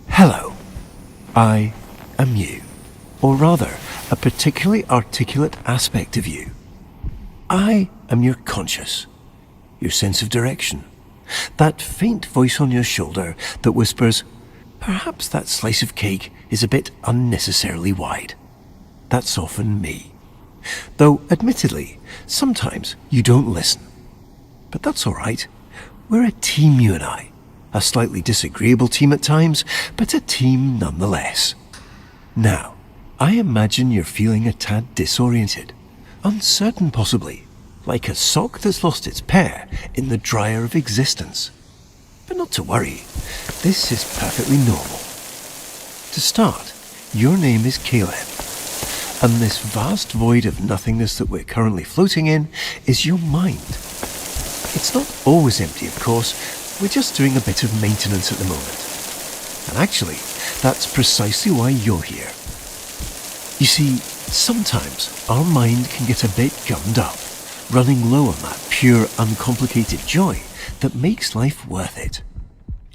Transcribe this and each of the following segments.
Hello. I am you. Or rather, a particularly articulate aspect of you. I am your conscious, your sense of direction. That faint voice on your shoulder that whispers, perhaps that slice of cake is a bit unnecessarily wide. That's often me. Though, admittedly, sometimes you don't listen. But that's all right. We're a team, you and I. A slightly disagreeable team at times, but a team nonetheless. Now, I imagine you're feeling a tad disoriented, uncertain possibly, like a sock that's lost its pair in the dryer of existence. But not to worry, this is perfectly normal. To start, your name is Caleb, and this vast void of nothingness that we're currently floating in is your mind. It's not always empty, of course. We're just doing a bit of maintenance at the moment. And actually, that's precisely why you're here. You see, sometimes our mind can get a bit gummed up, running low on that pure, uncomplicated joy that makes life worth it.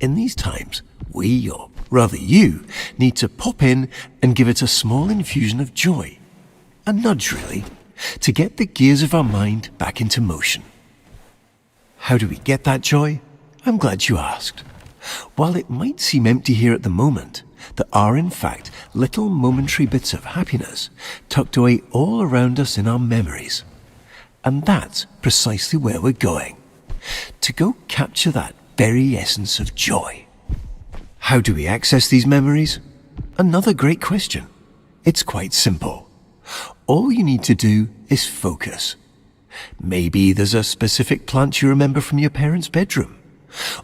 In these times, we, or rather you, need to pop in and give it a small infusion of joy. A nudge, really, to get the gears of our mind back into motion. How do we get that joy? I'm glad you asked. While it might seem empty here at the moment, there are in fact little momentary bits of happiness tucked away all around us in our memories. And that's precisely where we're going. To go capture that very essence of joy. How do we access these memories? Another great question. It's quite simple. All you need to do is focus. Maybe there's a specific plant you remember from your parents' bedroom.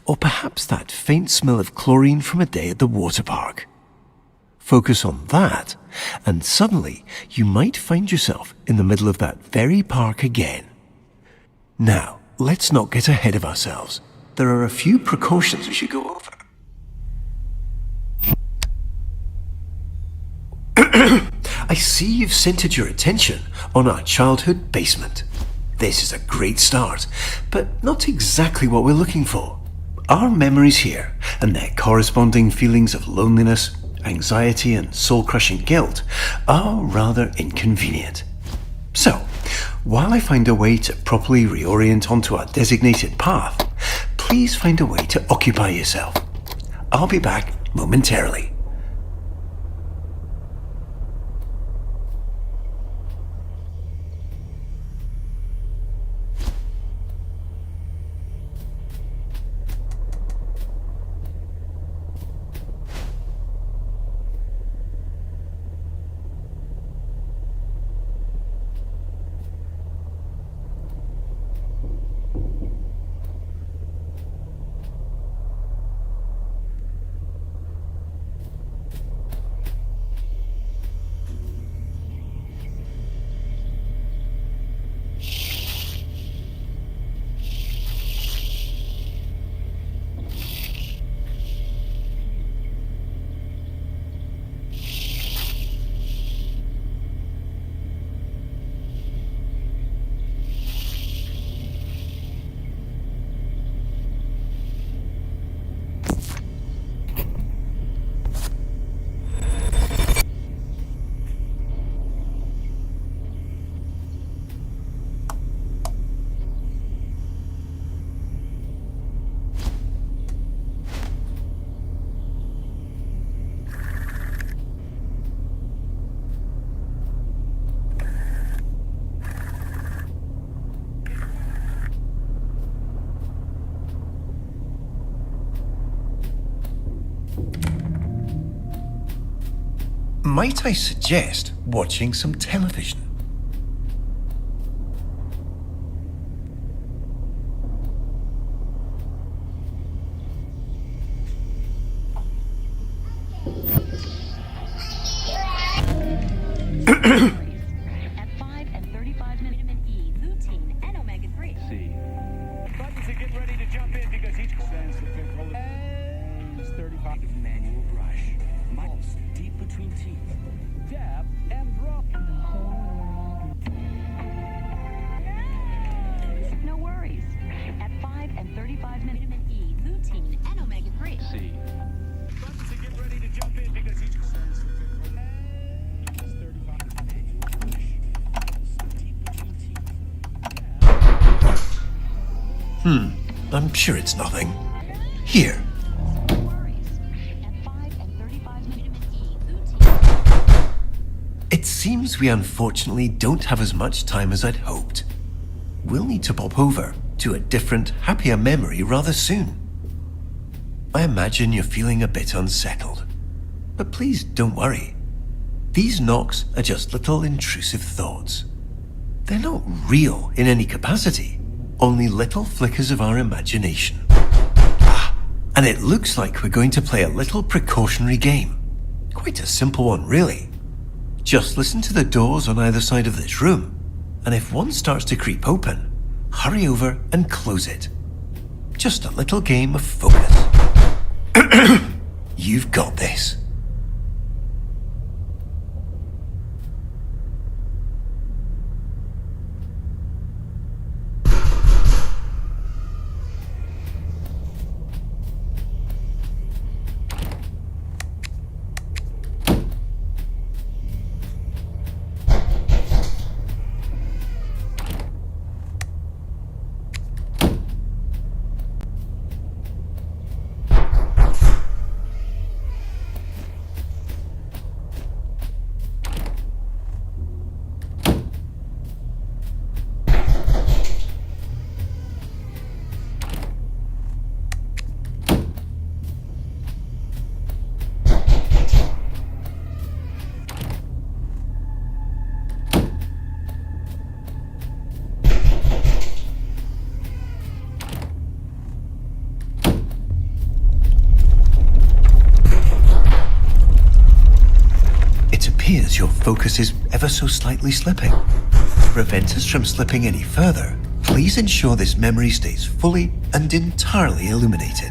Or perhaps that faint smell of chlorine from a day at the water park. Focus on that, and suddenly you might find yourself in the middle of that very park again. Now, let's not get ahead of ourselves. There are a few precautions we should go over. I see you've centered your attention on our childhood basement. This is a great start, but not exactly what we're looking for. Our memories here, and their corresponding feelings of loneliness, anxiety, and soul-crushing guilt, are rather inconvenient. So, while I find a way to properly reorient onto our designated path, please find a way to occupy yourself. I'll be back momentarily. Might I suggest watching some television? At 5 and 35 vitamin E, lutein, and omega-3. Buttons are getting ready to jump in because each sends the big roller. And 35 manual brush. Mouths deep between teeth. Dab and drop. And the whole world. No worries. At 5 and 35 minutes. I'm sure it's nothing. Here. No worries. At 5 and 35 vitamin E, lutein. It seems we unfortunately don't have as much time as I'd hoped. We'll need to pop over to a different, happier memory rather soon. I imagine you're feeling a bit unsettled, but please don't worry. These knocks are just little intrusive thoughts. They're not real in any capacity, only little flickers of our imagination. And it looks like we're going to play a little precautionary game. Quite a simple one, really. Just listen to the doors on either side of this room, and if one starts to creep open, hurry over and close it. Just a little game of focus. You've got this. Your focus is ever so slightly slipping. To prevent us from slipping any further, please ensure this memory stays fully and entirely illuminated.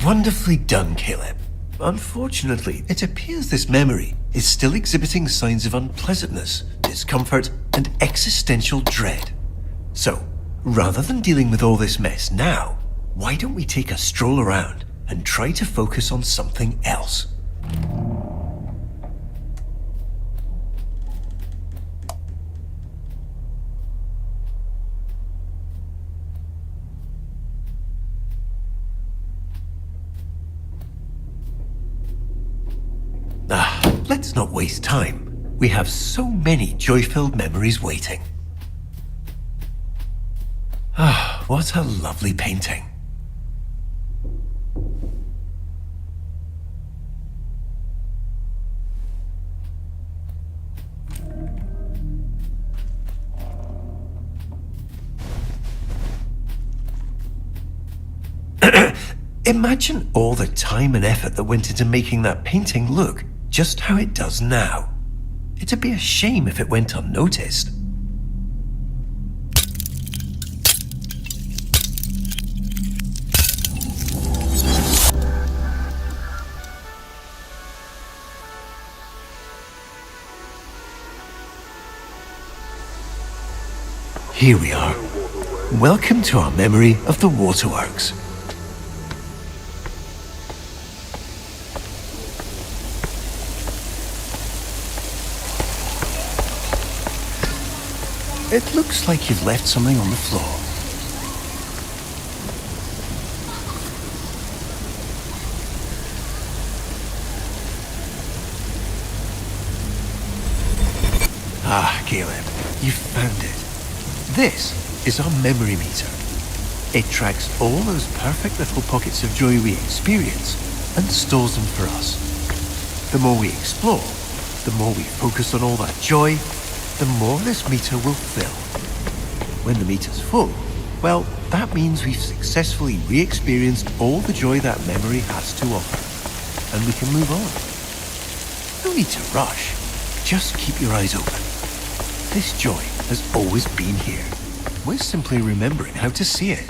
Wonderfully done, Caleb. Unfortunately, it appears this memory is still exhibiting signs of unpleasantness, discomfort, and existential dread. So, rather than dealing with all this mess now, why don't we take a stroll around and try to focus on something else? Let's not waste time. We have so many joy-filled memories waiting. What a lovely painting. Imagine all the time and effort that went into making that painting look just how it does now. It'd be a shame if it went unnoticed. Here we are. Welcome to our memory of the waterworks. It looks like you've left something on the floor. Ah, Caleb, you found it. This is our memory meter. It tracks all those perfect little pockets of joy we experience and stores them for us. The more we explore, the more we focus on all that joy, the more this meter will fill. When the meter's full, well, that means we've successfully re-experienced all the joy that memory has to offer, and we can move on. No need to rush. Just keep your eyes open. This joy has always been here. We're simply remembering how to see it.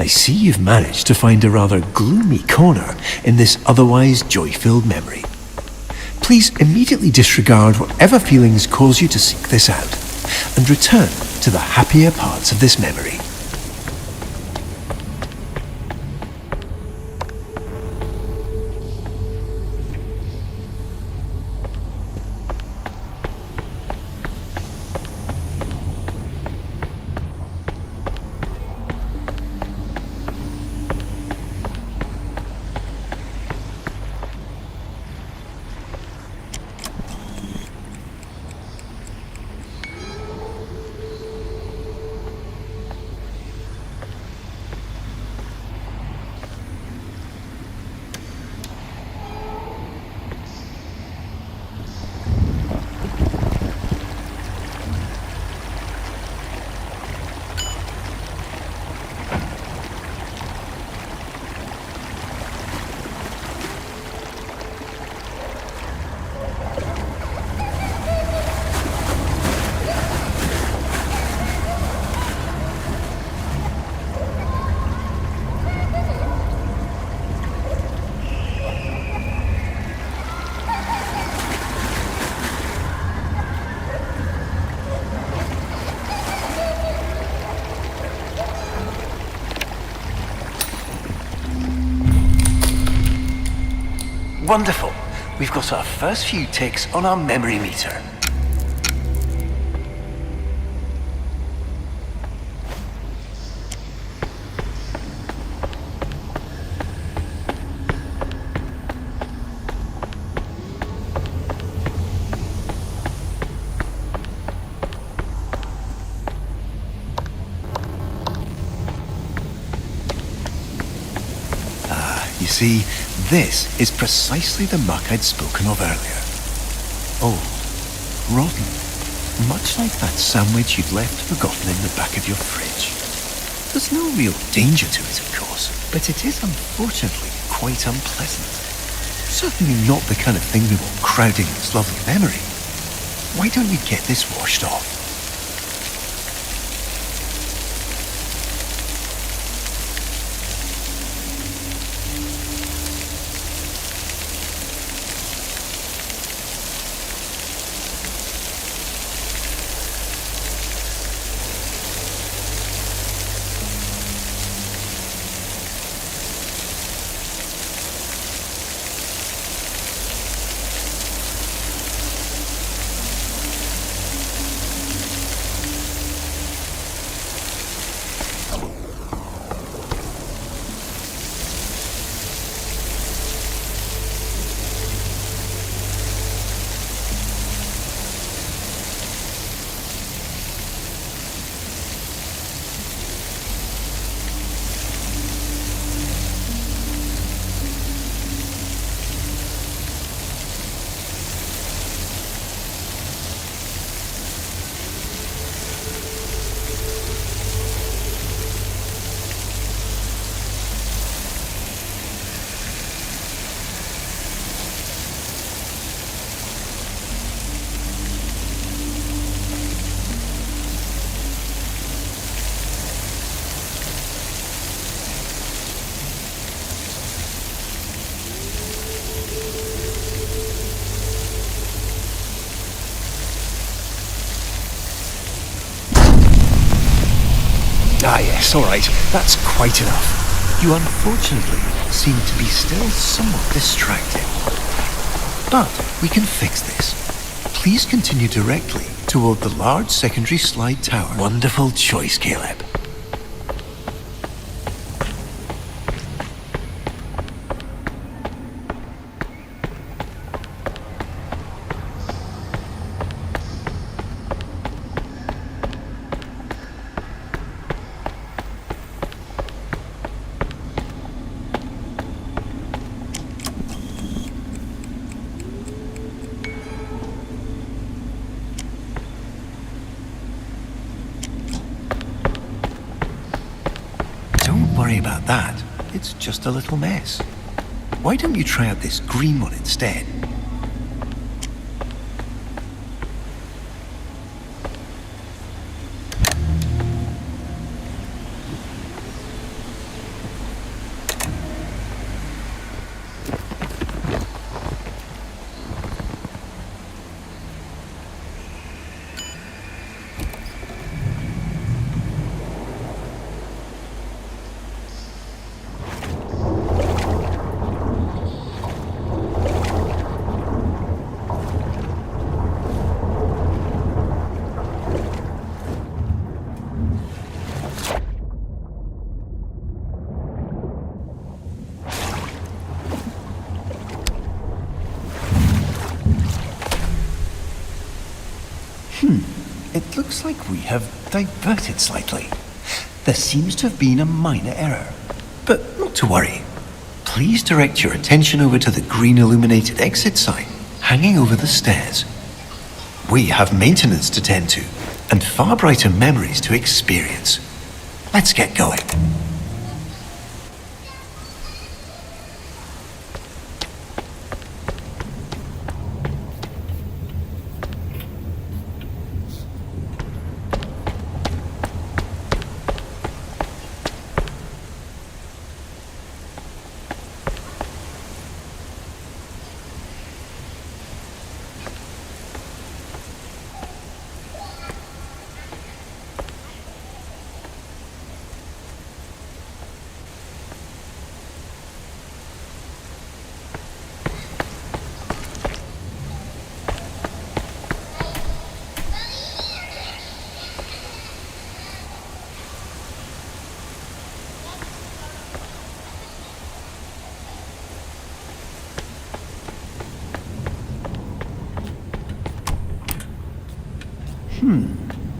I see you've managed to find a rather gloomy corner in this otherwise joy-filled memory. Please immediately disregard whatever feelings cause you to seek this out, and return to the happier parts of this memory. Wonderful. We've got our first few ticks on our memory meter. You see, this is precisely the muck I'd spoken of earlier. Old, rotten, much like that sandwich you'd left forgotten in the back of your fridge. There's no real danger to it, of course, but it is unfortunately quite unpleasant. Certainly not the kind of thing we want crowding this lovely memory. Why don't you get this washed off? Ah yes, all right, that's quite enough. You unfortunately seem to be still somewhat distracted. But we can fix this. Please continue directly toward the large secondary slide tower. Wonderful choice, Caleb. Don't worry about that. It's just a little mess. Why don't you try out this green one instead? It looks like we have diverted slightly. There seems to have been a minor error, but not to worry. Please direct your attention over to the green illuminated exit sign hanging over the stairs. We have maintenance to tend to and far brighter memories to experience. Let's get going.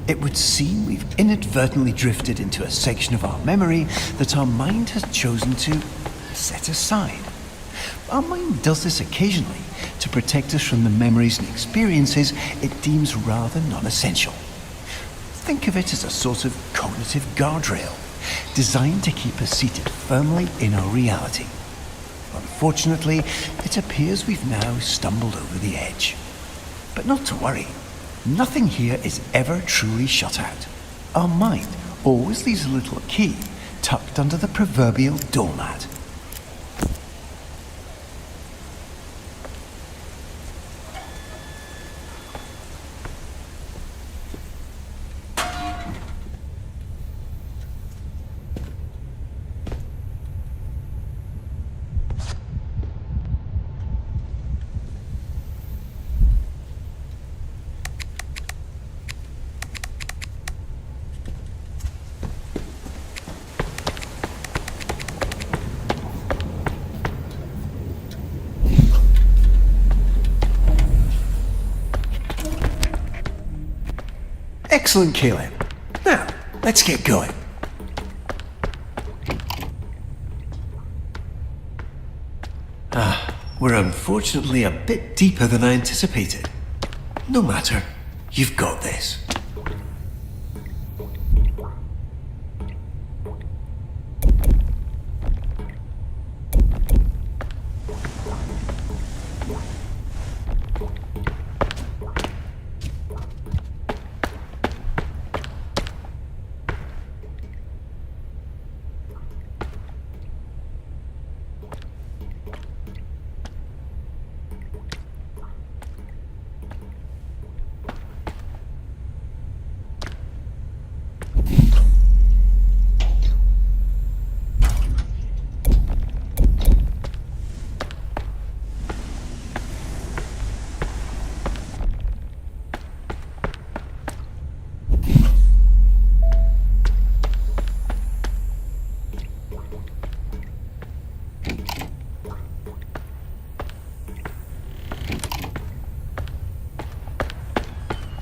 It would seem we've inadvertently drifted into a section of our memory that our mind has chosen to set aside. Our mind does this occasionally to protect us from the memories and experiences it deems rather non-essential. Think of it as a sort of cognitive guardrail, designed to keep us seated firmly in our reality. Unfortunately, it appears we've now stumbled over the edge. But not to worry. Nothing here is ever truly shut out. Our mind always leaves a little key tucked under the proverbial doormat. Excellent, Caleb. Now, let's get going. We're unfortunately a bit deeper than I anticipated. No matter, you've got this.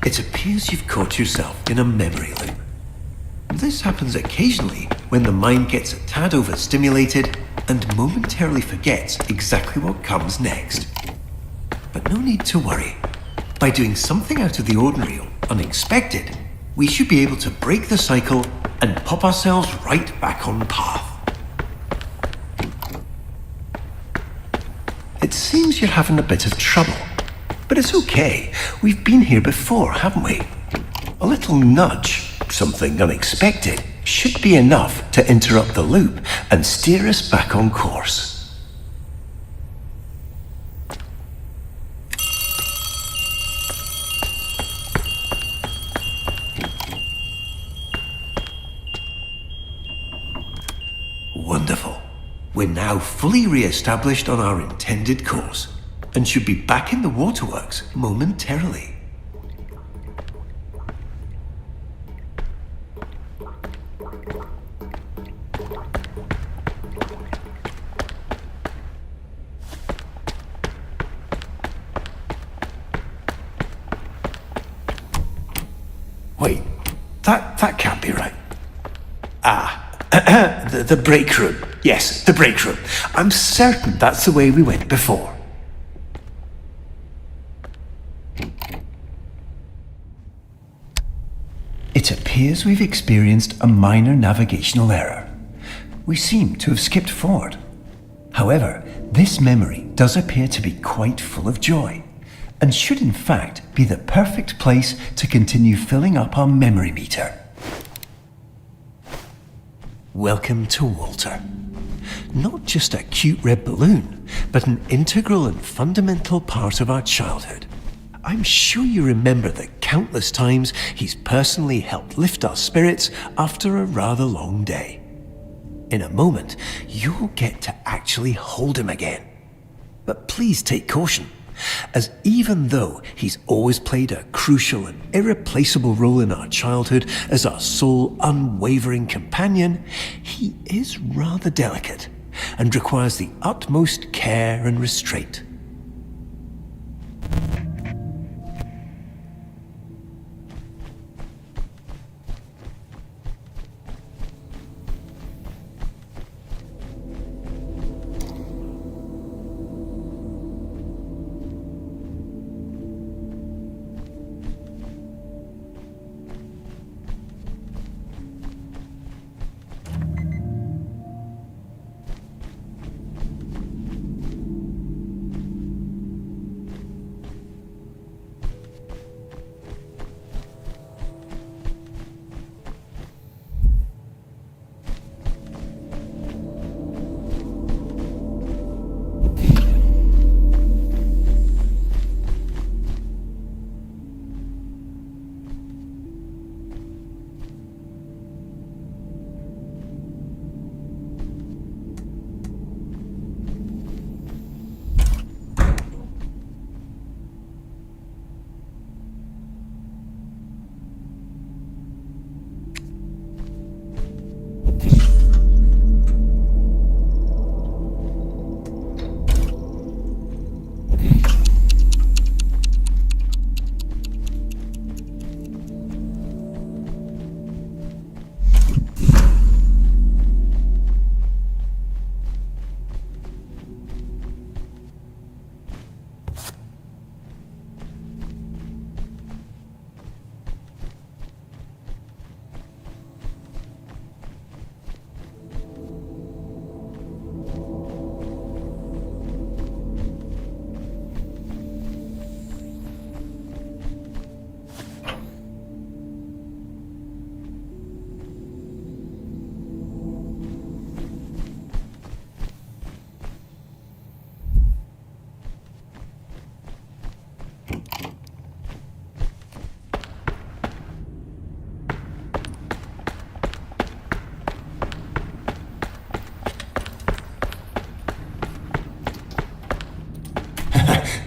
It appears you've caught yourself in a memory loop. This happens occasionally when the mind gets a tad overstimulated and momentarily forgets exactly what comes next. But no need to worry. By doing something out of the ordinary or unexpected, we should be able to break the cycle and pop ourselves right back on path. It seems you're having a bit of trouble, but it's okay. We've been here before, haven't we? A little nudge, something unexpected, should be enough to interrupt the loop and steer us back on course. Wonderful. We're now fully re-established on our intended course and should be back in the waterworks momentarily. Wait, that can't be right. The break room. Yes, the break room. I'm certain that's the way we went before. It appears we've experienced a minor navigational error. We seem to have skipped forward. However, this memory does appear to be quite full of joy, and should in fact be the perfect place to continue filling up our memory meter. Welcome to Walter. Not just a cute red balloon, but an integral and fundamental part of our childhood. I'm sure you remember the countless times he's personally helped lift our spirits after a rather long day. In a moment, you'll get to actually hold him again. But please take caution, as even though he's always played a crucial and irreplaceable role in our childhood as our sole unwavering companion, he is rather delicate and requires the utmost care and restraint.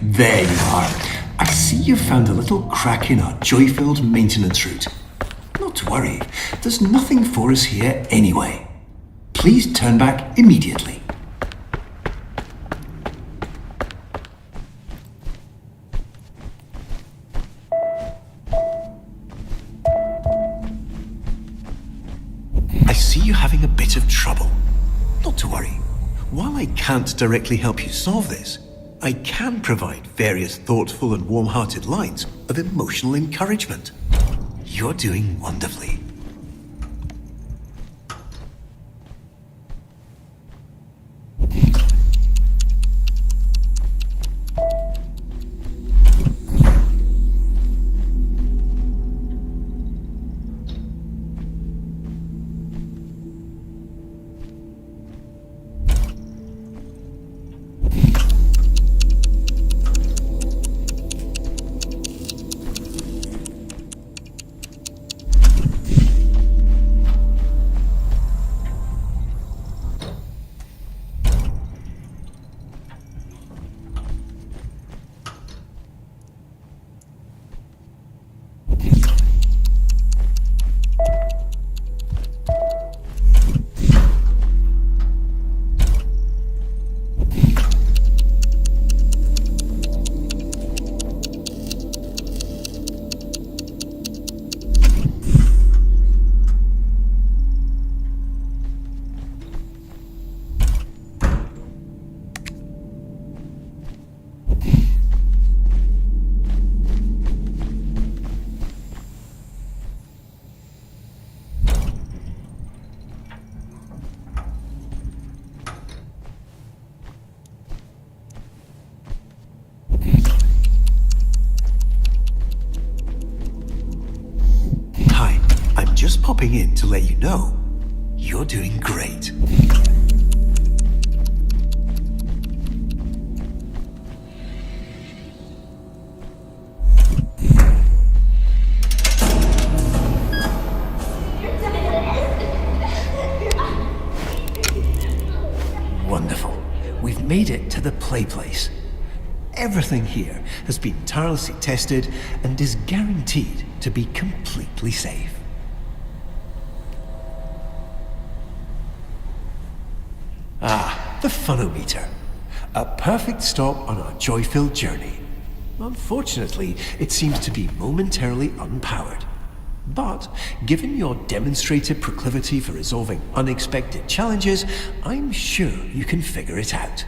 There you are. I see you've found a little crack in our joy-filled maintenance route. Not to worry, there's nothing for us here anyway. Please turn back immediately. I see you having a bit of trouble. Not to worry. While I can't directly help you solve this, I can provide various thoughtful and warm-hearted lines of emotional encouragement. You're doing wonderfully. Just popping in to let you know, you're doing great. Wonderful. We've made it to the play place. Everything here has been tirelessly tested and is guaranteed to be completely safe. The funometer. A perfect stop on our joy-filled journey. Unfortunately, it seems to be momentarily unpowered. But, given your demonstrated proclivity for resolving unexpected challenges, I'm sure you can figure it out.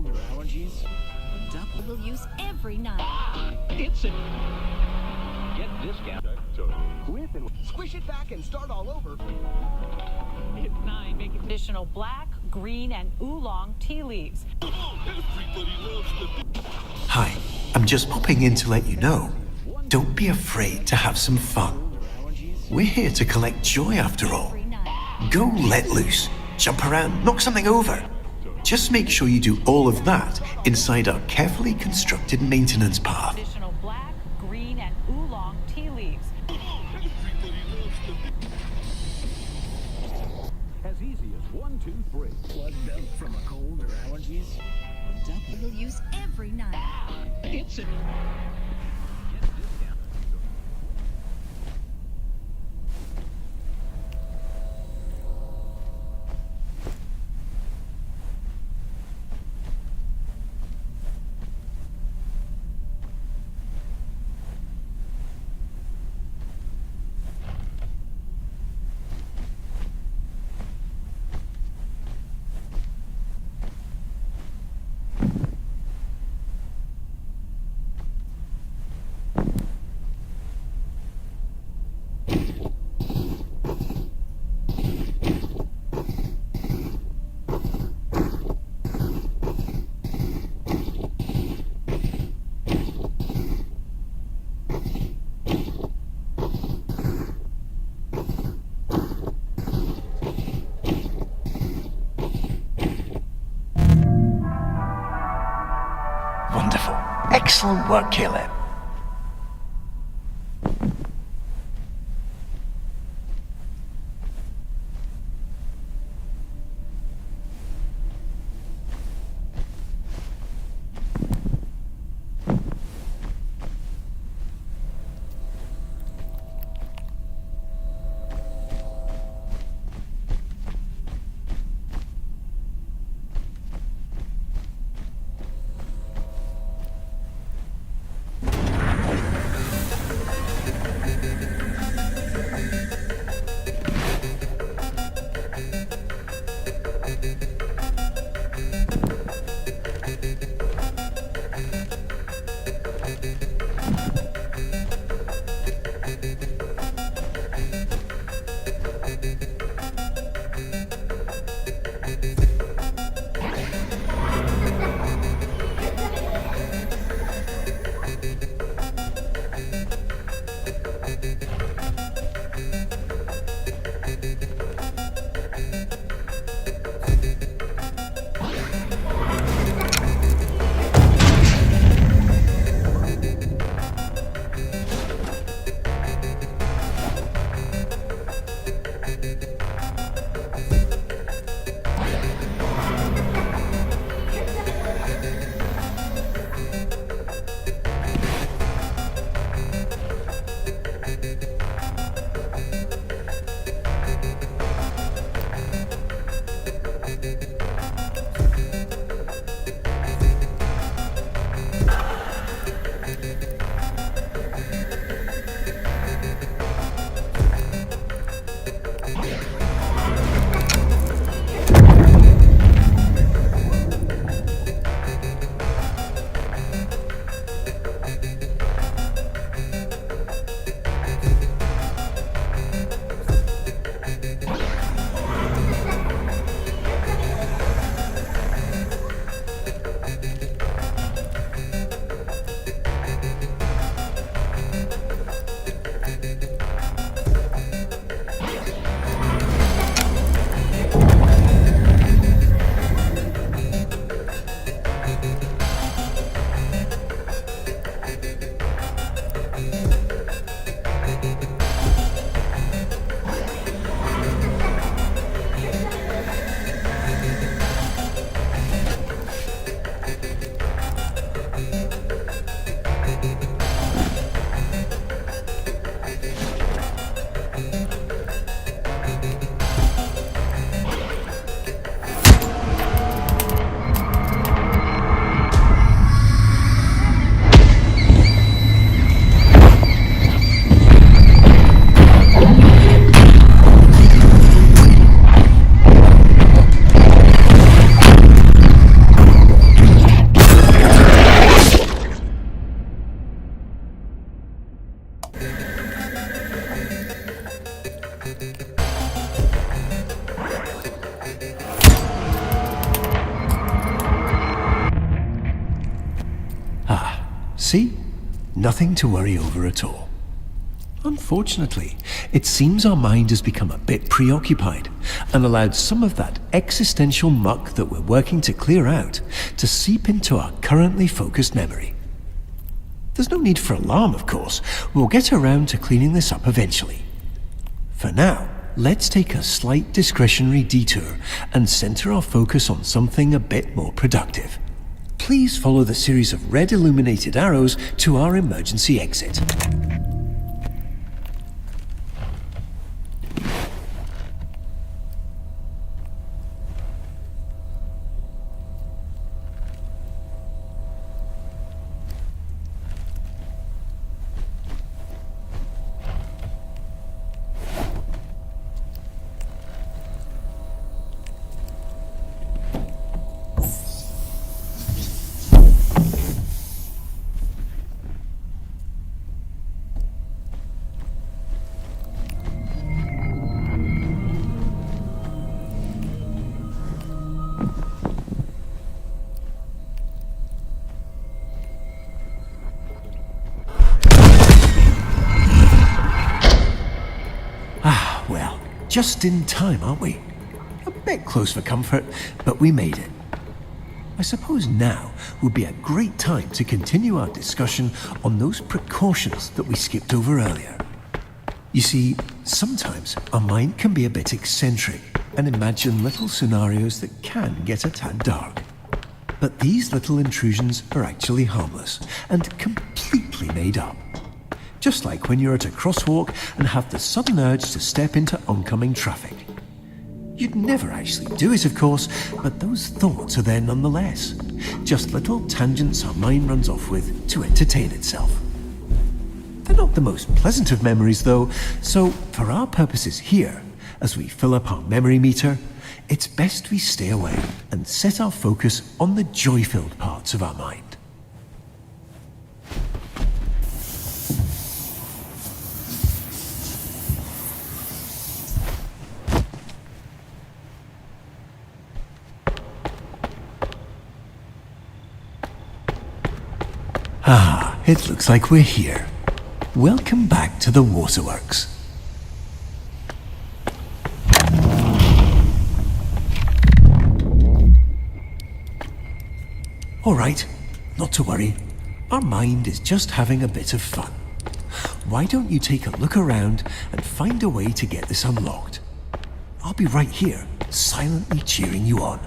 or allergies? We'll use every night. It's a get discount with and squish it back and start all over. It's 9. Make additional black, green, and oolong tea leaves. Hi, I'm just popping in to let you know. Don't be afraid to have some fun. We're here to collect joy after all. Every night. Go let loose, jump around, knock something over. Just make sure you do all of that inside our carefully constructed maintenance path. Additional black, green, and oolong tea leaves. As easy as 1, 2, 3. Plugged up from a cold or allergies? We'll use every night. It's a Wonderful. Excellent work, Caleb. See? Nothing to worry over at all. Unfortunately, it seems our mind has become a bit preoccupied and allowed some of that existential muck that we're working to clear out to seep into our currently focused memory. There's no need for alarm, of course. We'll get around to cleaning this up eventually. For now, let's take a slight discretionary detour and center our focus on something a bit more productive. Please follow the series of red illuminated arrows to our emergency exit. Well, just in time, aren't we? A bit close for comfort, but we made it. I suppose now would be a great time to continue our discussion on those precautions that we skipped over earlier. You see, sometimes our mind can be a bit eccentric and imagine little scenarios that can get a tad dark. But these little intrusions are actually harmless and completely made up. Just like when you're at a crosswalk and have the sudden urge to step into oncoming traffic. You'd never actually do it, of course, but those thoughts are there nonetheless. Just little tangents our mind runs off with to entertain itself. They're not the most pleasant of memories, though, so for our purposes here, as we fill up our memory meter, it's best we stay away and set our focus on the joy-filled parts of our mind. Ah, it looks like we're here. Welcome back to the waterworks. All right, not to worry. Our mind is just having a bit of fun. Why don't you take a look around and find a way to get this unlocked? I'll be right here, silently cheering you on.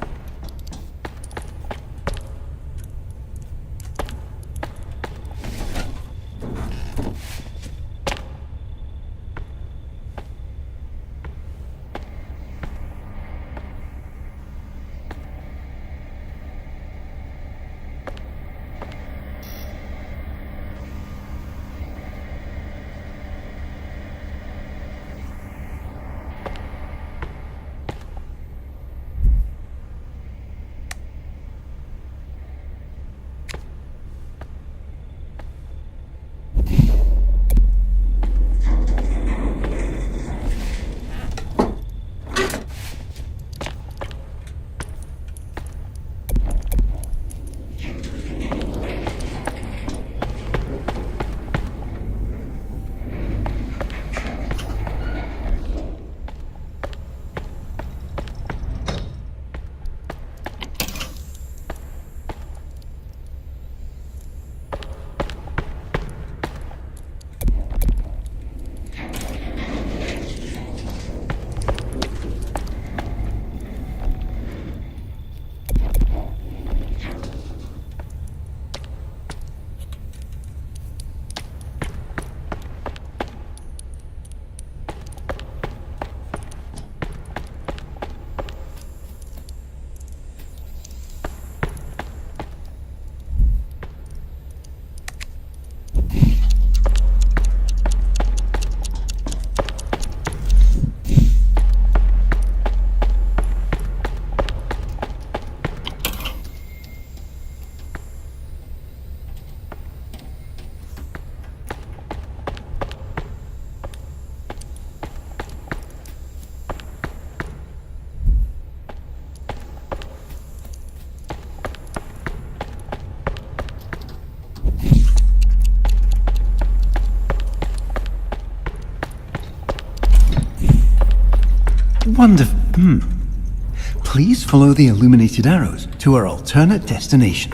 Wonderful. Please follow the illuminated arrows to our alternate destination.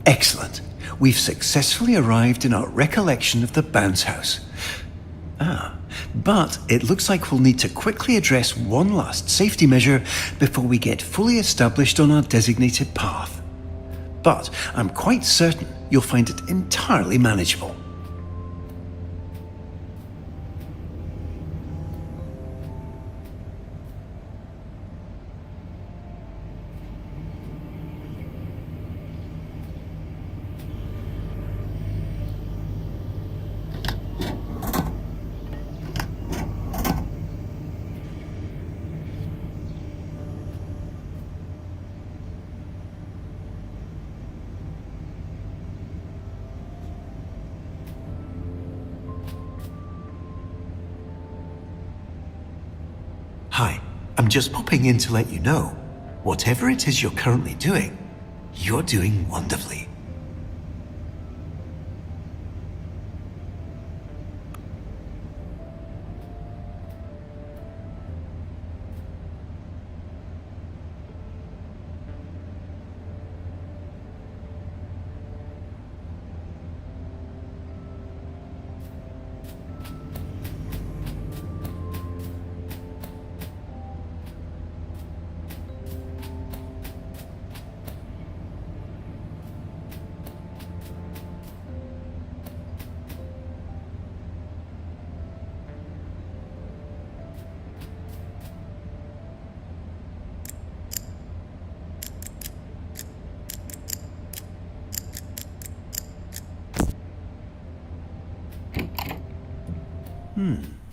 Excellent. We've successfully arrived in our recollection of the bounce house. But it looks like we'll need to quickly address one last safety measure before we get fully established on our designated path. But I'm quite certain you'll find it entirely manageable. Hi, I'm just popping in to let you know, whatever it is you're currently doing, you're doing wonderfully.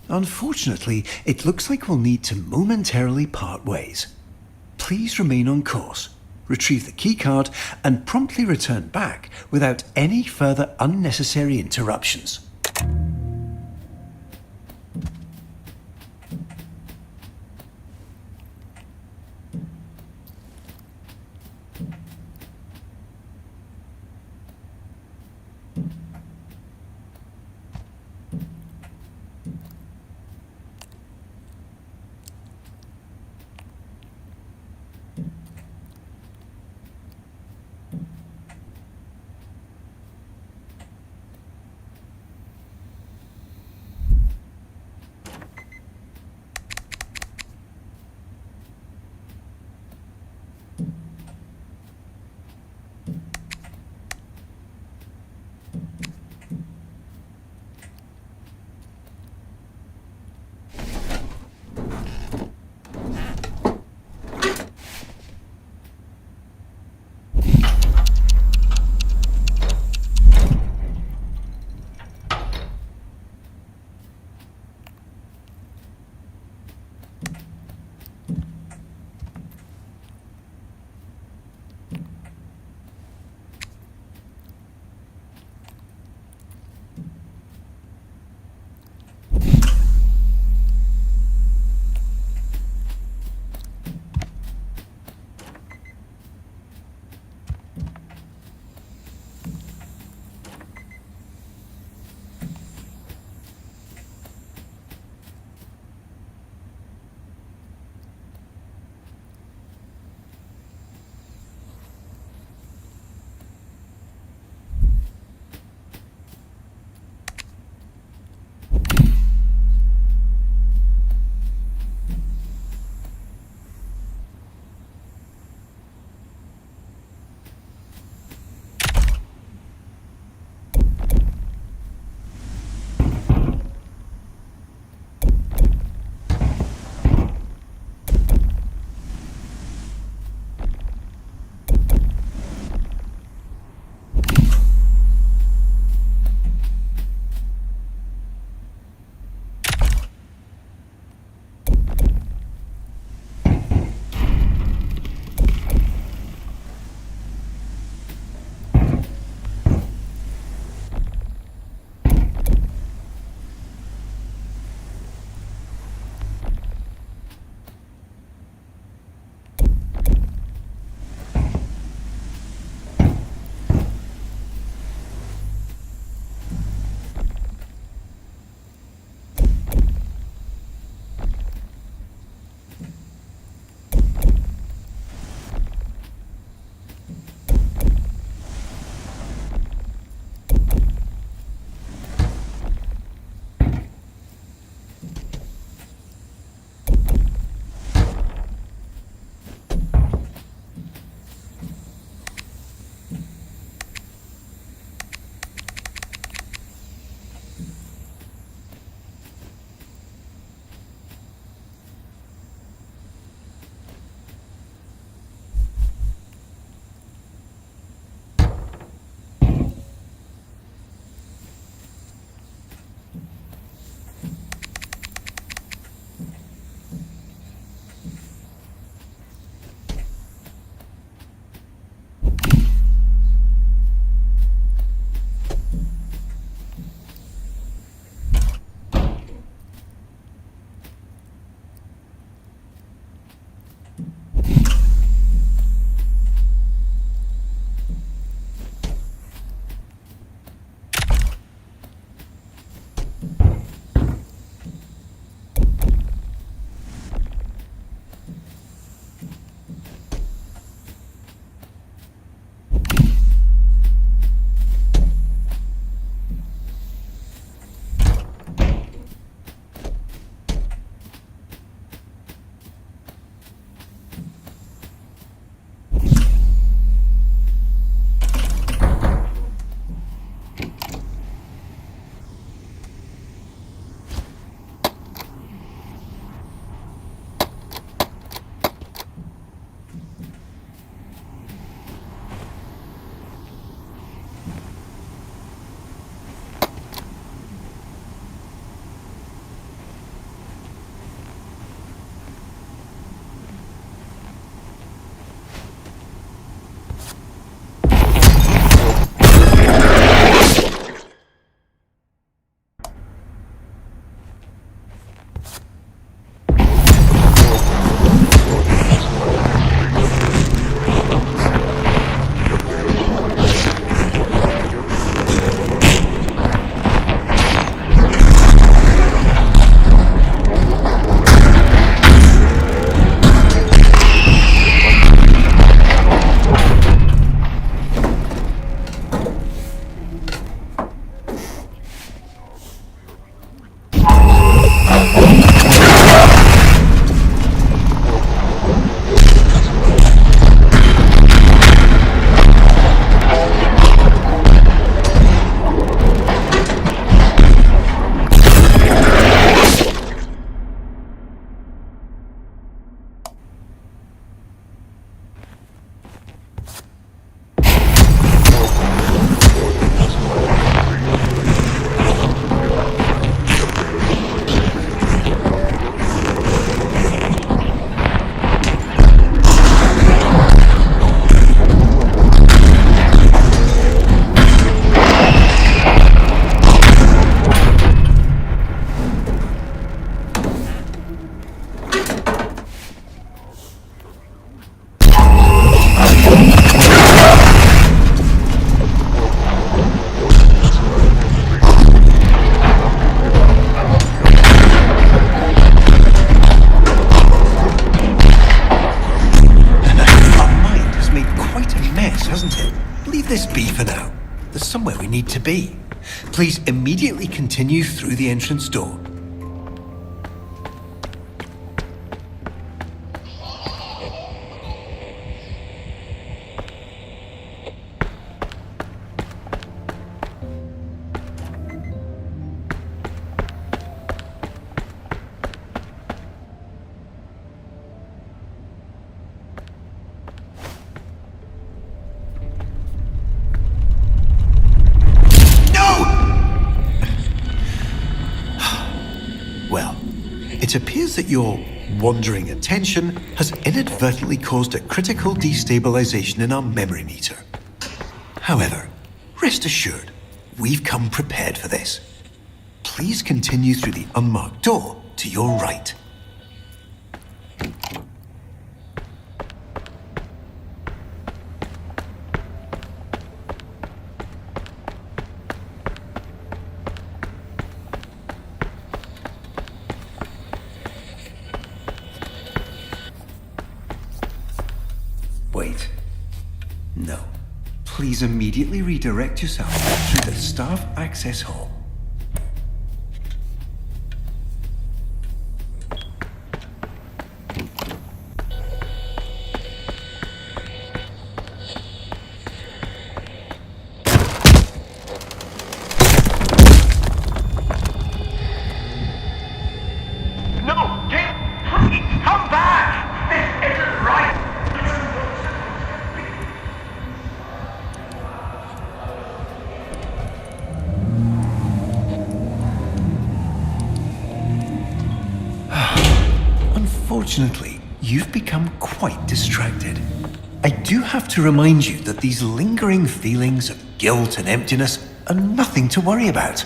Unfortunately, it looks like we'll need to momentarily part ways. Please remain on course, retrieve the keycard, and promptly return back without any further unnecessary interruptions. need to be. Please immediately continue through the entrance door. Well, it appears that your wandering attention has inadvertently caused a critical destabilization in our memory meter. However, rest assured, we've come prepared for this. Please continue through the unmarked door to your right. Wait. No. Please immediately redirect yourself through the staff access hall. No, please, come back! This isn't right! Unfortunately, you've become quite distracted. I do have to remind you that these lingering feelings of guilt and emptiness are nothing to worry about.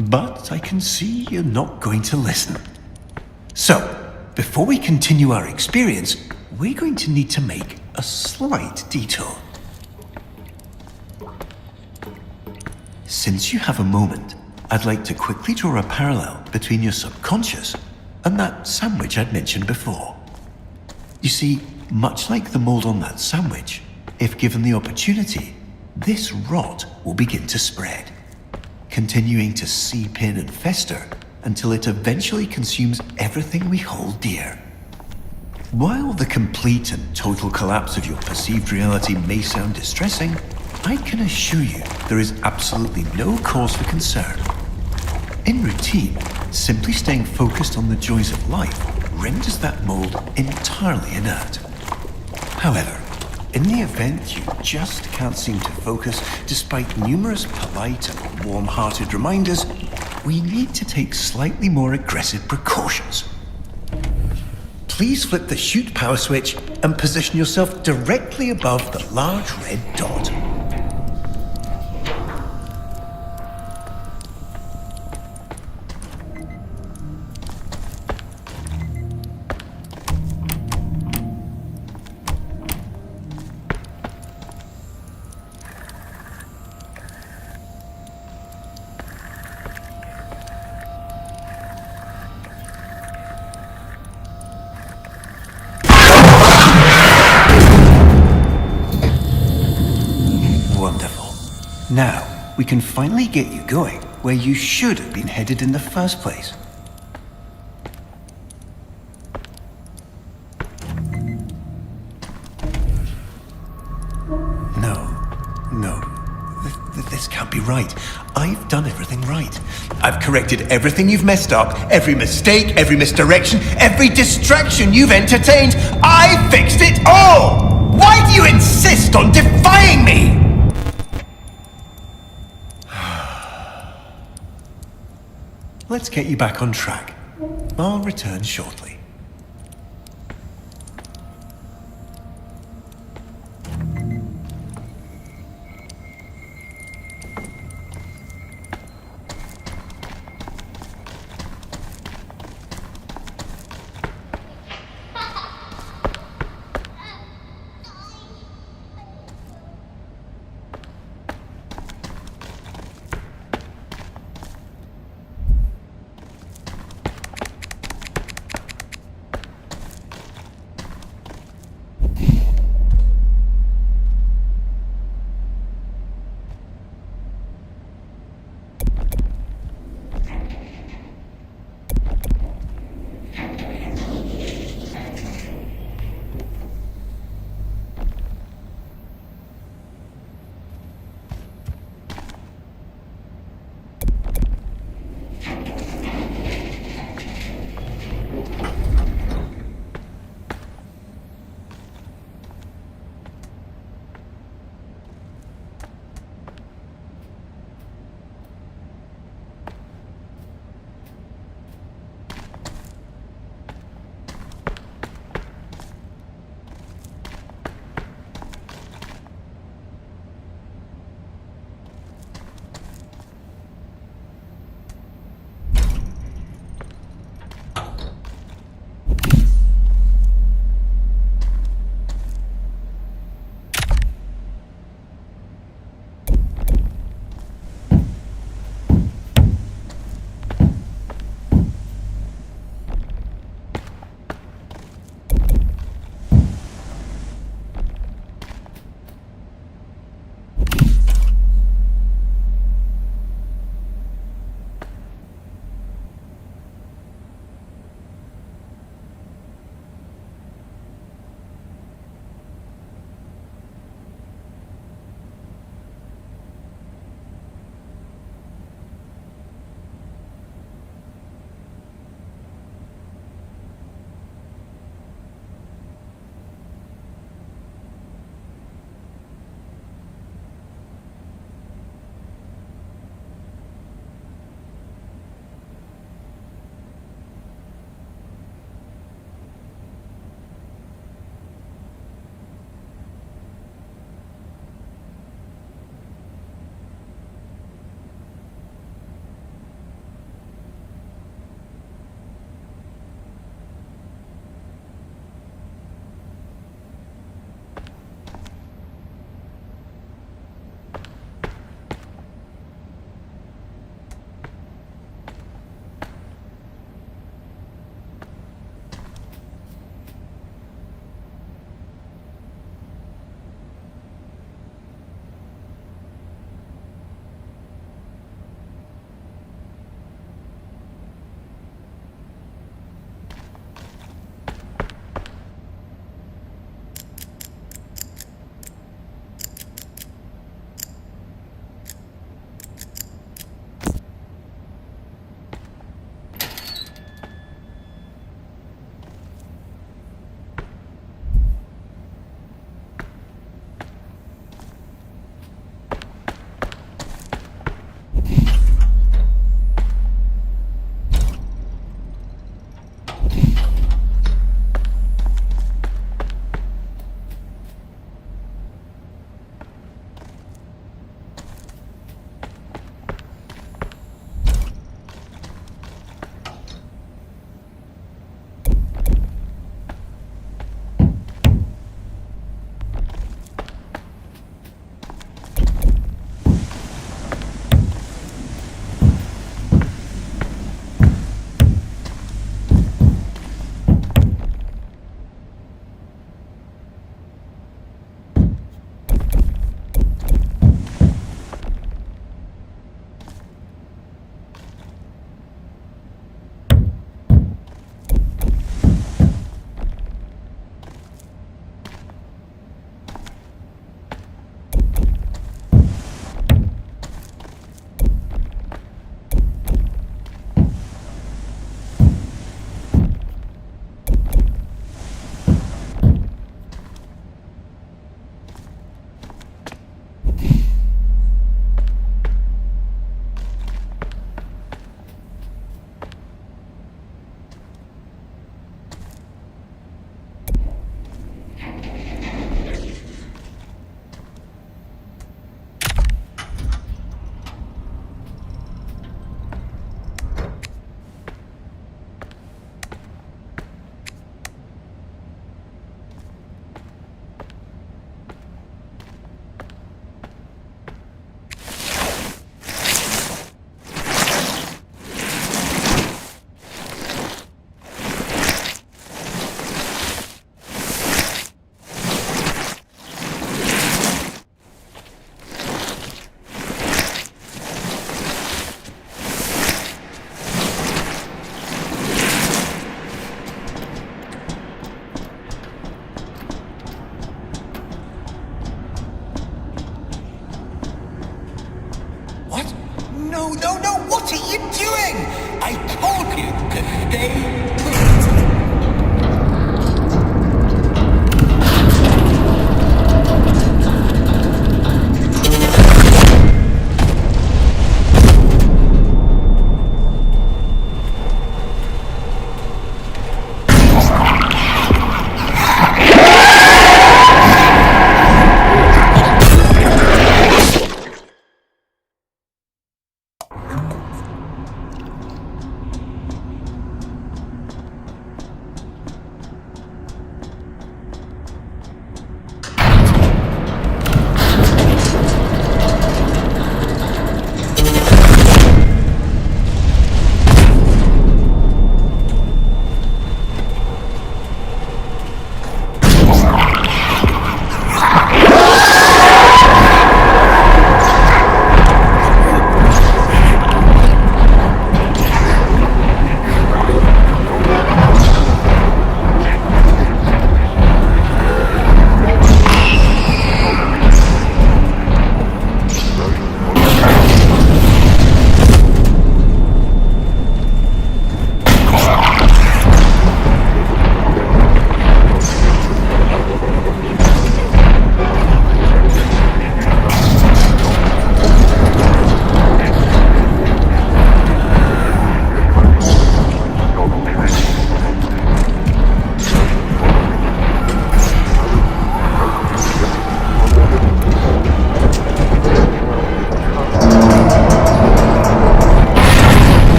But I can see you're not going to listen. So, before we continue our experience, we're going to need to make a slight detour. Since you have a moment, I'd like to quickly draw a parallel between your subconscious and that sandwich I'd mentioned before. You see, much like the mold on that sandwich, if given the opportunity, this rot will begin to spread, continuing to seep in and fester until it eventually consumes everything we hold dear. While the complete and total collapse of your perceived reality may sound distressing, I can assure you there is absolutely no cause for concern. In routine, simply staying focused on the joys of life renders that mold entirely inert. However, in the event you just can't seem to focus despite numerous polite and warm-hearted reminders, we need to take slightly more aggressive precautions. Please flip the shoot power switch and position yourself directly above the large red dot. Wonderful. Now, we can finally get you going where you should have been headed in the first place. No. This can't be right. I've done everything right. I've corrected everything you've messed up, every mistake, every misdirection, every distraction you've entertained. I fixed it all! Why do you insist on defying me? Let's get you back on track. I'll return shortly. are you doing? I told you to stay put.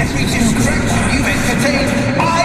Every disgrace you've entertained, I